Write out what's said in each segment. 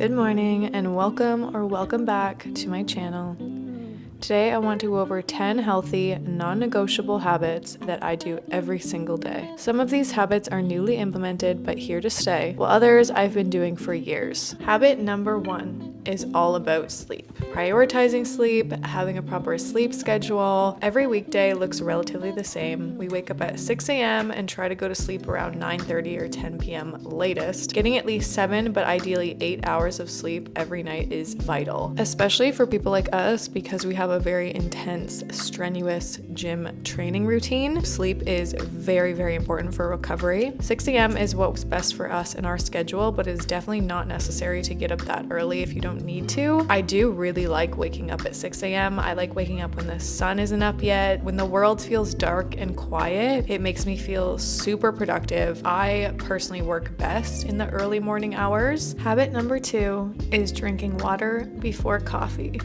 Good morning and welcome back to my channel. Today I want to go over 10 healthy, non-negotiable habits that I do every single day. Some of these habits are newly implemented but here to stay, while others I've been doing for years. Habit number 1 is all about sleep. Prioritizing sleep, having a proper sleep schedule. Every weekday looks relatively the same. We wake up at 6 a.m. and try to go to sleep around 9:30 or 10 p.m. latest. Getting at least 7 but ideally 8 hours of sleep every night is vital, especially for people like us because we have a very intense, strenuous gym training routine. Sleep is very, very important for recovery. 6 a.m. is what's best for us in our schedule, but is definitely not necessary to get up that early if you don't need to. I do really like waking up at 6 a.m. I like waking up when the sun isn't up yet. When the world feels dark and quiet, it makes me feel super productive. I personally work best in the early morning hours. Habit number 2 is drinking water before coffee.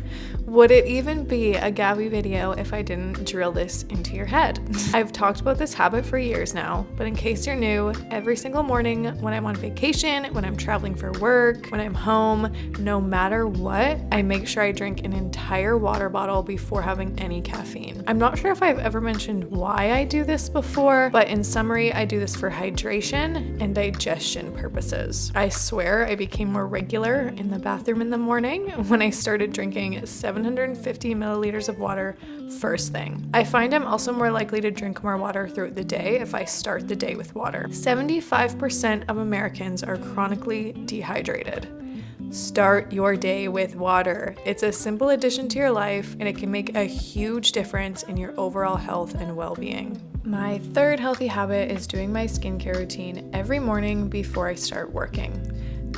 Would it even be a Gabby video if I didn't drill this into your head? I've talked about this habit for years now, but in case you're new, every single morning when I'm on vacation, when I'm traveling for work, when I'm home, no matter what, I make sure I drink an entire water bottle before having any caffeine. I'm not sure if I've ever mentioned why I do this before, but in summary, I do this for hydration and digestion purposes. I swear I became more regular in the bathroom in the morning when I started drinking 750 milliliters of water first thing. I find I'm also more likely to drink more water throughout the day if I start the day with water. 75% of Americans are chronically dehydrated. Start your day with water. It's a simple addition to your life and it can make a huge difference in your overall health and well-being. My third healthy habit is doing my skincare routine every morning before I start working.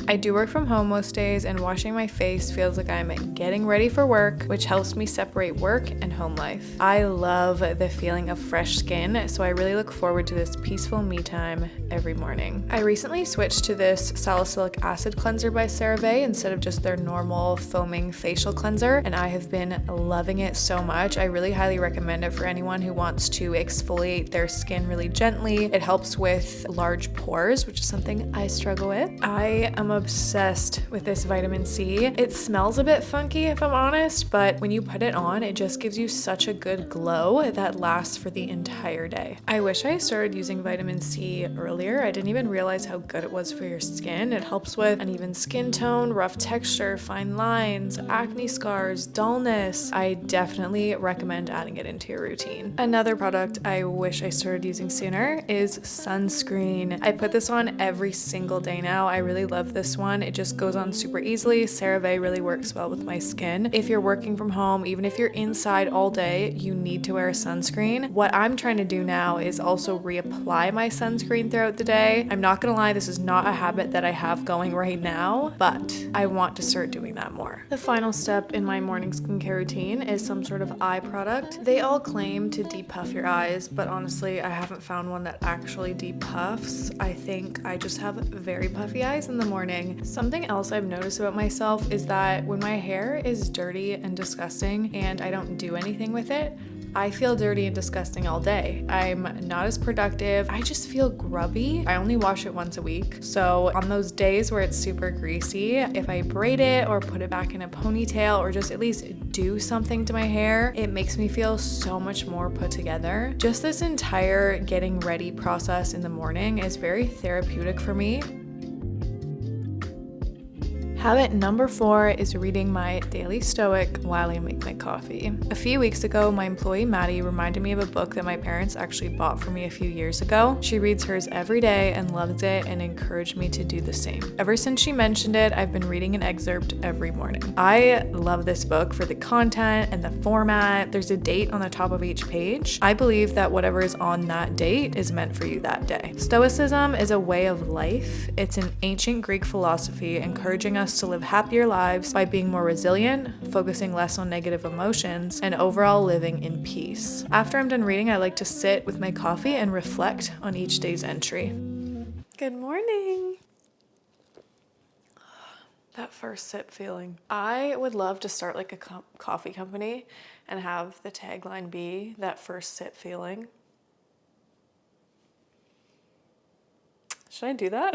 I do work from home most days and washing my face feels like I'm getting ready for work, which helps me separate work and home life. I love the feeling of fresh skin, so I really look forward to this peaceful me time every morning. I recently switched to this salicylic acid cleanser by CeraVe instead of just their normal foaming facial cleanser, and I have been loving it so much. I really highly recommend it for anyone who wants to exfoliate their skin really gently. It helps with large pores, which is something I struggle with. I am obsessed with this vitamin C. It smells a bit funky if I'm honest, but when you put it on, it just gives you such a good glow that lasts for the entire day. I wish I started using vitamin C earlier. I didn't even realize how good it was for your skin. It helps with uneven skin tone, rough texture, fine lines, acne scars, dullness. I definitely recommend adding it into your routine. Another product I wish I started using sooner is sunscreen. I put this on every single day now. I really love this one. It just goes on super easily. CeraVe really works well with my skin. If you're working from home, even if you're inside all day, you need to wear a sunscreen. What I'm trying to do now is also reapply my sunscreen throughout the day. I'm not gonna lie, this is not a habit that I have going right now, but I want to start doing that more. The final step in my morning skincare routine is some sort of eye product. They all claim to depuff your eyes, but honestly, I haven't found one that actually depuffs. I think I just have very puffy eyes in the morning. Something else I've noticed about myself is that when my hair is dirty and disgusting and I don't do anything with it, I feel dirty and disgusting all day. I'm not as productive. I just feel grubby. I only wash it once a week. So on those days where it's super greasy, if I braid it or put it back in a ponytail or just at least do something to my hair, it makes me feel so much more put together. Just this entire getting ready process in the morning is very therapeutic for me. Habit number 4 is reading my daily Stoic while I make my coffee. A few weeks ago, my employee Maddie reminded me of a book that my parents actually bought for me a few years ago. She reads hers every day and loves it and encouraged me to do the same. Ever since she mentioned it, I've been reading an excerpt every morning. I love this book for the content and the format. There's a date on the top of each page. I believe that whatever is on that date is meant for you that day. Stoicism is a way of life. It's an ancient Greek philosophy encouraging us to live happier lives by being more resilient, focusing less on negative emotions, and overall living in peace. After I'm done reading, I like to sit with my coffee and reflect on each day's entry. Good morning. That first sip feeling. I would love to start like a coffee company and have the tagline be that first sip feeling. Should I do that?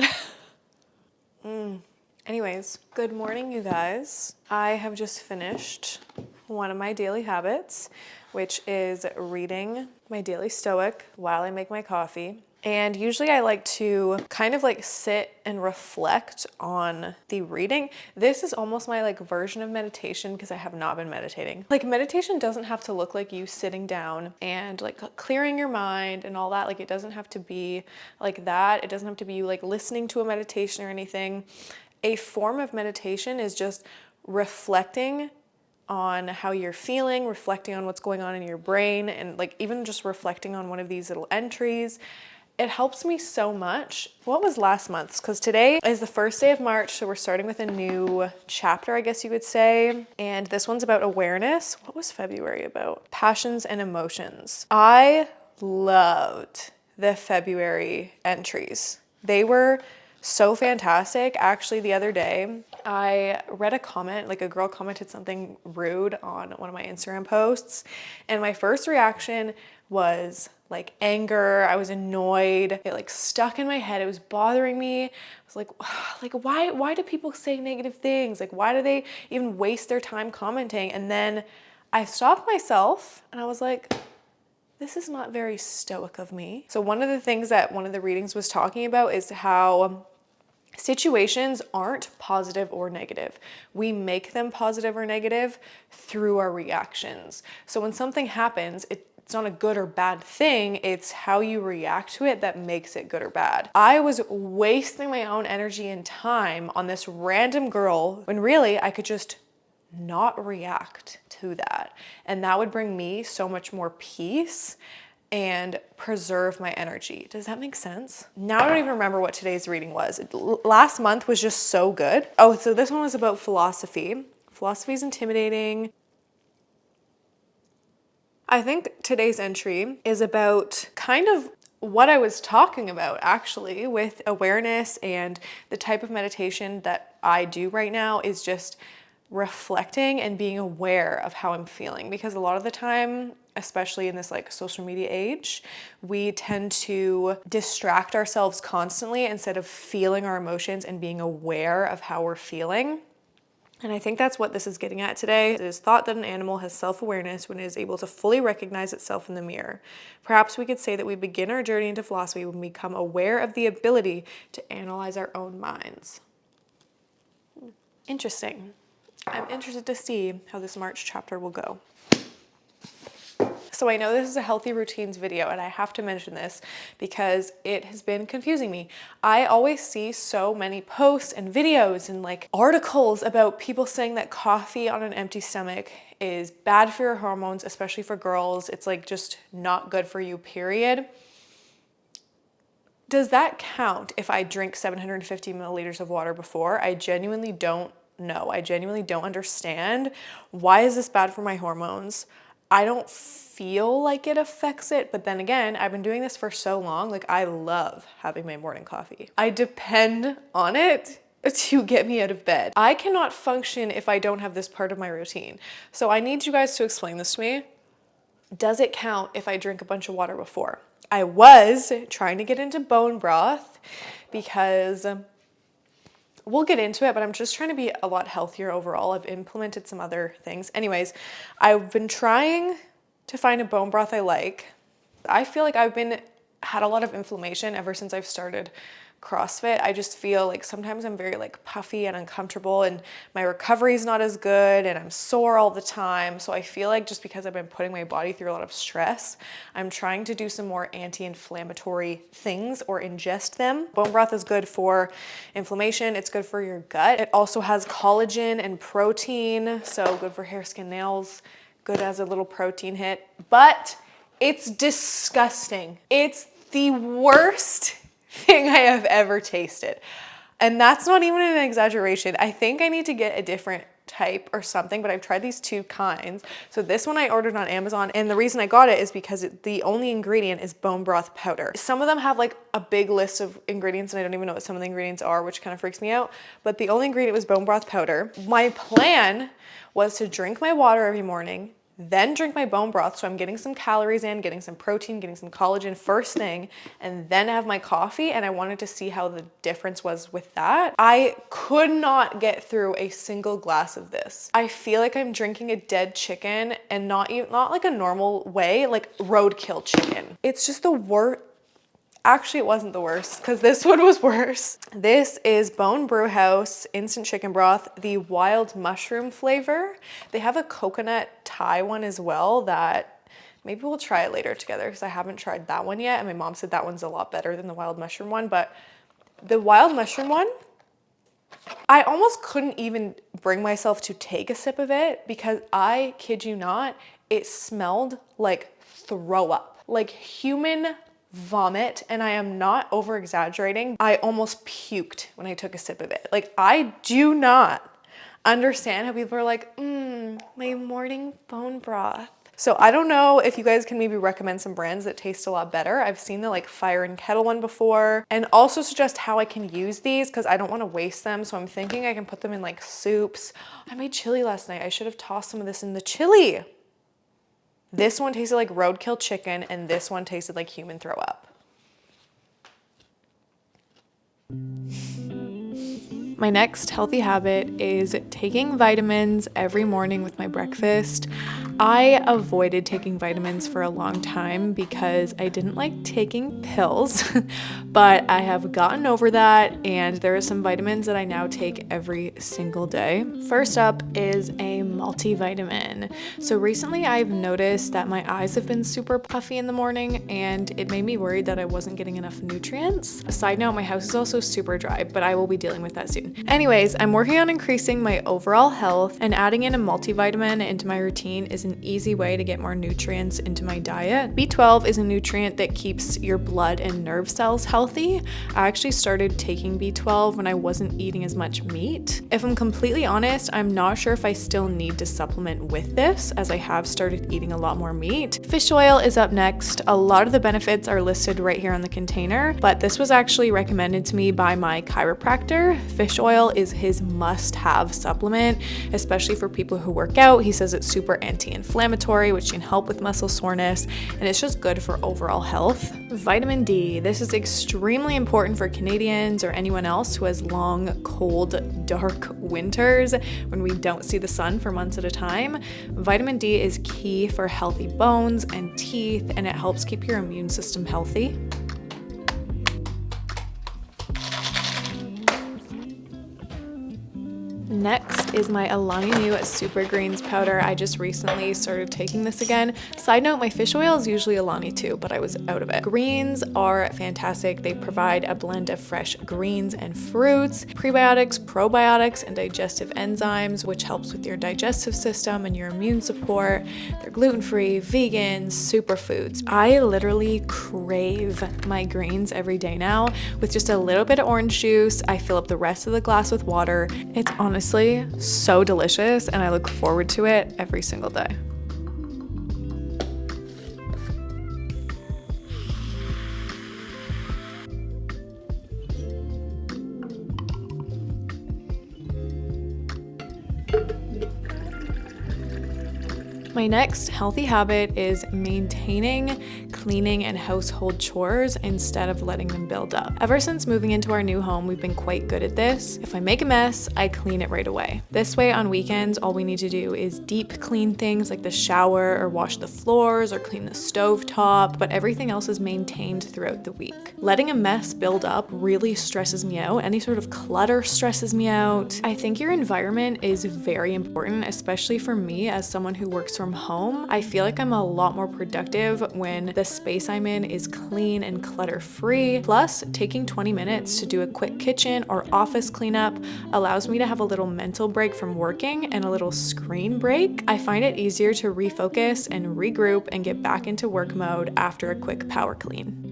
Anyways, good morning, you guys. I have just finished one of my daily habits, which is reading my daily Stoic while I make my coffee. And usually I like to kind of like sit and reflect on the reading. This is almost my like version of meditation because I have not been meditating. Like meditation doesn't have to look like you sitting down and like clearing your mind and all that. Like it doesn't have to be like that. It doesn't have to be you like listening to a meditation or anything. A form of meditation is just reflecting on how you're feeling, reflecting on what's going on in your brain, and like even just reflecting on one of these little entries. It helps me so much. What was last month's? Because today is the first day of March, so we're starting with a new chapter, I guess you could say. And this one's about awareness. What was February about? Passions and emotions. I loved the February entries. They were so fantastic. Actually, the other day, I read a comment, like a girl commented something rude on one of my Instagram posts, and my first reaction was like anger. I was annoyed. It like stuck in my head. It was bothering me. I was like why do people say negative things? Like why do they even waste their time commenting? And then I stopped myself and I was like, this is not very stoic of me. So one of the things that one of the readings was talking about is how situations aren't positive or negative. We make them positive or negative through our reactions. So when something happens, it's not a good or bad thing, it's how you react to it that makes it good or bad. I was wasting my own energy and time on this random girl when really I could just not react to that. And that would bring me so much more peace and preserve my energy. Does that make sense? Now I don't even remember what today's reading was. Last month was just so good. Oh, so this one was about philosophy. Philosophy is intimidating. I think today's entry is about kind of what I was talking about actually with awareness, and the type of meditation that I do right now is just reflecting and being aware of how I'm feeling, because a lot of the time, especially in this like social media age, we tend to distract ourselves constantly instead of feeling our emotions and being aware of how we're feeling. And I think that's what this is getting at today. It is thought that an animal has self-awareness when it is able to fully recognize itself in the mirror. Perhaps we could say that we begin our journey into philosophy when we become aware of the ability to analyze our own minds. Interesting. I'm interested to see how this March chapter will go. So I know this is a healthy routines video, and I have to mention this because it has been confusing me. I always see so many posts and videos and like articles about people saying that coffee on an empty stomach is bad for your hormones, especially for girls. It's like just not good for you, period. Does that count if I drink 750 milliliters of water before? I genuinely don't know. I genuinely don't understand. Why is this bad for my hormones? I don't feel like it affects it, but then again, I've been doing this for so long, like I love having my morning coffee. I depend on it to get me out of bed. I cannot function if I don't have this part of my routine. So I need you guys to explain this to me. Does it count if I drink a bunch of water before? I was trying to get into bone broth because we'll get into it, but I'm just trying to be a lot healthier overall. I've implemented some other things. Anyways, I've been trying to find a bone broth I like. I feel like I've had a lot of inflammation ever since I've started CrossFit. I just feel like sometimes I'm very like puffy and uncomfortable, and my recovery is not as good, and I'm sore all the time. So I feel like just because I've been putting my body through a lot of stress, I'm trying to do some more anti-inflammatory things or ingest them. Bone broth is good for inflammation. It's good for your gut. It also has collagen and protein, so good for hair, skin, nails, good as a little protein hit, but it's disgusting. It's the worst thing I have ever tasted. And that's not even an exaggeration. I think I need to get a different type or something, but I've tried these two kinds. So this one I ordered on Amazon, and the reason I got it is because the only ingredient is bone broth powder. Some of them have like a big list of ingredients, and I don't even know what some of the ingredients are, which kind of freaks me out. But the only ingredient was bone broth powder. My plan was to drink my water every morning, then drink my bone broth. So I'm getting some calories in, getting some protein, getting some collagen first thing, and then have my coffee. And I wanted to see how the difference was with that. I could not get through a single glass of this. I feel like I'm drinking a dead chicken, and not like a normal way, like roadkill chicken. It's just the worst. Actually, it wasn't the worst, because this one was worse. This is Bone Brew House instant chicken broth, the wild mushroom flavor. They have a coconut Thai one as well that maybe we'll try it later together, because I haven't tried that one yet. And my mom said that one's a lot better than the wild mushroom one. But the wild mushroom one, I almost couldn't even bring myself to take a sip of it, because I kid you not, it smelled like throw up, like human vomit. And I am not over exaggerating. I almost puked when I took a sip of it. Like, I do not understand how people are like, my morning bone broth. So I don't know if you guys can maybe recommend some brands that taste a lot better. I've seen the like Fire and Kettle one before, and also suggest how I can use these, because I don't want to waste them. So I'm thinking I can put them in like soups. I made chili last night. I should have tossed some of this in the chili. This one tasted like roadkill chicken, and this one tasted like human throw up. My next healthy habit is taking vitamins every morning with my breakfast. I avoided taking vitamins for a long time because I didn't like taking pills, but I have gotten over that, and there are some vitamins that I now take every single day. First up is a multivitamin. So recently I've noticed that my eyes have been super puffy in the morning, and it made me worried that I wasn't getting enough nutrients. A side note, my house is also super dry, but I will be dealing with that soon. Anyways, I'm working on increasing my overall health, and adding in a multivitamin into my routine is an easy way to get more nutrients into my diet. B12 is a nutrient that keeps your blood and nerve cells healthy. I actually started taking B12 when I wasn't eating as much meat. If I'm completely honest, I'm not sure if I still need to supplement with this, as I have started eating a lot more meat. Fish oil is up next. A lot of the benefits are listed right here on the container, but this was actually recommended to me by my chiropractor. Fish oil is his must-have supplement, especially for people who work out. He says it's super anti-inflammatory, which can help with muscle soreness, and it's just good for overall health. Vitamin D. This is extremely important for Canadians or anyone else who has long, cold, dark winters when we don't see the sun for months at a time. Vitamin D is key for healthy bones and teeth, and it helps keep your immune system healthy. Next is my Alani Nu Super Greens powder. I just recently started taking this again. Side note, my fish oil is usually Alani too, but I was out of it. Greens are fantastic. They provide a blend of fresh greens and fruits, prebiotics, probiotics, and digestive enzymes, which helps with your digestive system and your immune support. They're gluten-free, vegan, superfoods. I literally crave my greens every day now. With just a little bit of orange juice, I fill up the rest of the glass with water. It's honestly so delicious, and I look forward to it every single day. My next healthy habit is maintaining cleaning and household chores instead of letting them build up. Ever since moving into our new home, we've been quite good at this. If I make a mess, I clean it right away. This way, on weekends, all we need to do is deep clean things like the shower or wash the floors or clean the stove top, but everything else is maintained throughout the week. Letting a mess build up really stresses me out. Any sort of clutter stresses me out. I think your environment is very important, especially for me as someone who works from home. I feel like I'm a lot more productive when the space I'm in is clean and clutter-free. Plus, taking 20 minutes to do a quick kitchen or office cleanup allows me to have a little mental break from working and a little screen break. I find it easier to refocus and regroup and get back into work mode after a quick power clean.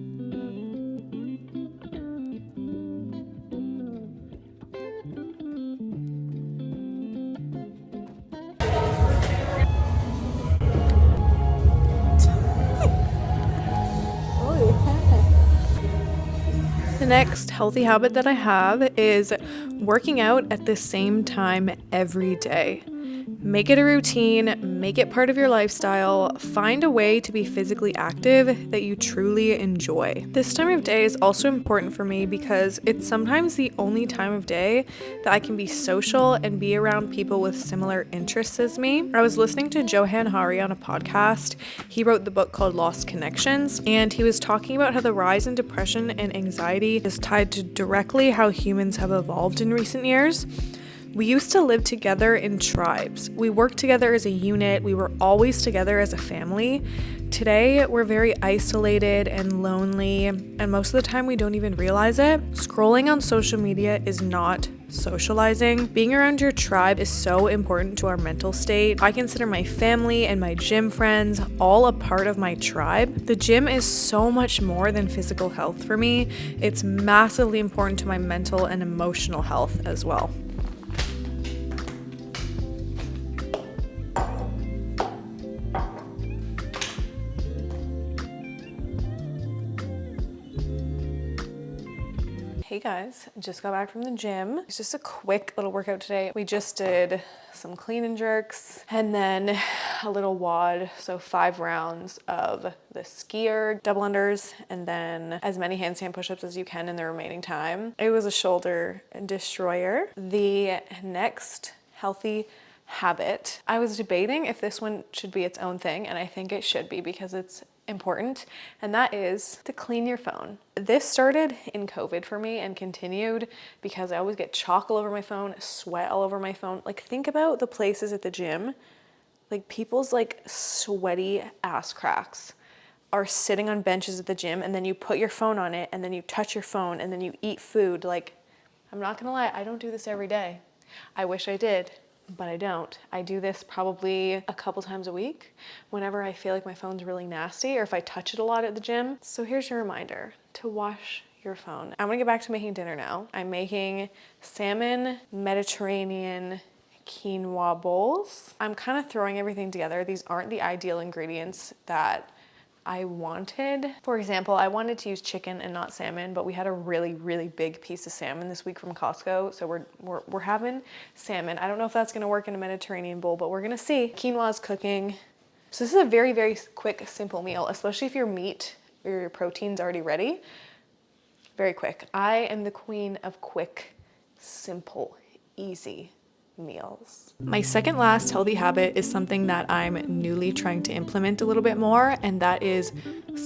The next healthy habit that I have is working out at the same time every day. Make it a routine, Make it part of your lifestyle. Find a way to be physically active that you truly enjoy. This time of day is also important for me because it's sometimes the only time of day that I can be social and be around people with similar interests as me. I was listening to Johan Hari on a podcast. He wrote the book called Lost Connections, and he was talking about how the rise in depression and anxiety is tied to directly how humans have evolved in recent years. We used to live together in tribes. We worked together as a unit. We were always together as a family. Today, we're very isolated and lonely, and most of the time we don't even realize it. Scrolling on social media is not socializing. Being around your tribe is so important to our mental state. I consider my family and my gym friends all a part of my tribe. The gym is so much more than physical health for me. It's massively important to my mental and emotional health as well. Hey guys, just got back from the gym. It's just a quick little workout today. We just did some clean and jerks and then a little WOD, so 5 rounds of the skier double unders and then as many handstand push-ups as you can in the remaining time. It was a shoulder destroyer. The next healthy habit, I was debating if this one should be its own thing, and I think it should be because it's important, and that is to clean your phone. This started in COVID for me and continued because I always get chalk all over my phone, sweat all over my phone. Like, think about the places at the gym, like people's like sweaty ass cracks are sitting on benches at the gym, and then you put your phone on it and then you touch your phone and then you eat food. Like, I'm not gonna lie, I don't do this every day. I wish I did, but I don't. I do this probably a couple times a week whenever I feel like my phone's really nasty or if I touch it a lot at the gym. So here's your reminder to wash your phone. I'm gonna get back to making dinner now. I'm making salmon Mediterranean quinoa bowls. I'm kind of throwing everything together. These aren't the ideal ingredients that I wanted. For example, I wanted to use chicken and not salmon, but we had a really, really big piece of salmon this week from Costco, so we're having salmon. I don't know if that's gonna work in a Mediterranean bowl, but we're gonna see. Quinoa's cooking. So this is a very, very quick, simple meal, especially if your meat or your protein's already ready. Very quick. I am the queen of quick, simple, easy meals. My second last healthy habit is something that I'm newly trying to implement a little bit more, and that is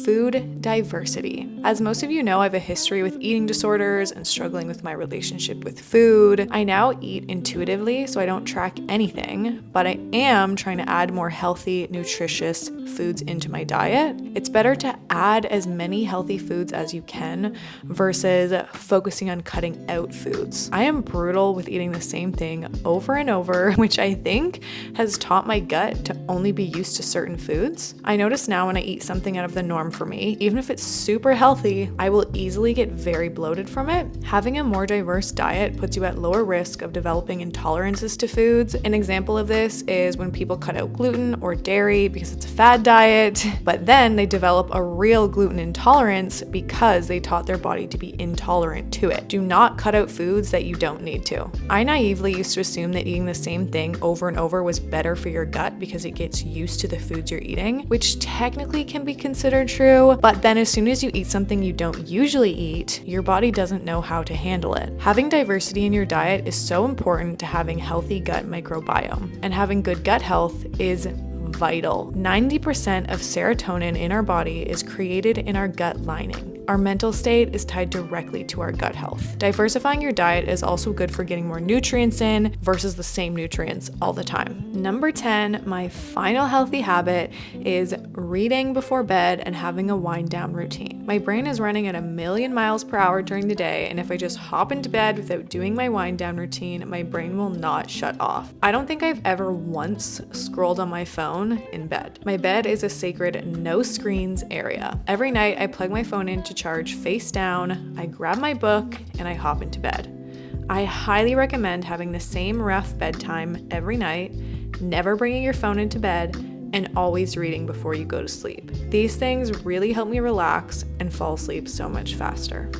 food diversity. As most of you know, I have a history with eating disorders and struggling with my relationship with food. I now eat intuitively, so I don't track anything, but I am trying to add more healthy, nutritious foods into my diet. It's better to add as many healthy foods as you can versus focusing on cutting out foods. I am brutal with eating the same thing over and over, which I think has taught my gut to only be used to certain foods. I notice now when I eat something out of the norm for me, even if it's super healthy, I will easily get very bloated from it. Having a more diverse diet puts you at lower risk of developing intolerances to foods. An example of this is when people cut out gluten or dairy because it's a fad diet, but then they develop a real gluten intolerance because they taught their body to be intolerant to it. Do not cut out foods that you don't need to. I naively used to assume that eating the same thing over and over was better for your gut because it gets used to the foods you're eating, which technically can be considered true, but then as soon as you eat something you don't usually eat, your body doesn't know how to handle it. Having diversity in your diet is so important to having healthy gut microbiome, and having good gut health is vital. 90% of serotonin in our body is created in our gut lining. Our mental state is tied directly to our gut health. Diversifying your diet is also good for getting more nutrients in versus the same nutrients all the time. Number 10, my final healthy habit is reading before bed and having a wind down routine. My brain is running at 1,000,000 miles per hour during the day, and if I just hop into bed without doing my wind down routine, my brain will not shut off. I don't think I've ever once scrolled on my phone in bed. My bed is a sacred no screens area. Every night I plug my phone in to charge face down, I grab my book, and I hop into bed. I highly recommend having the same rough bedtime every night, never bringing your phone into bed, and always reading before you go to sleep. These things really help me relax and fall asleep so much faster.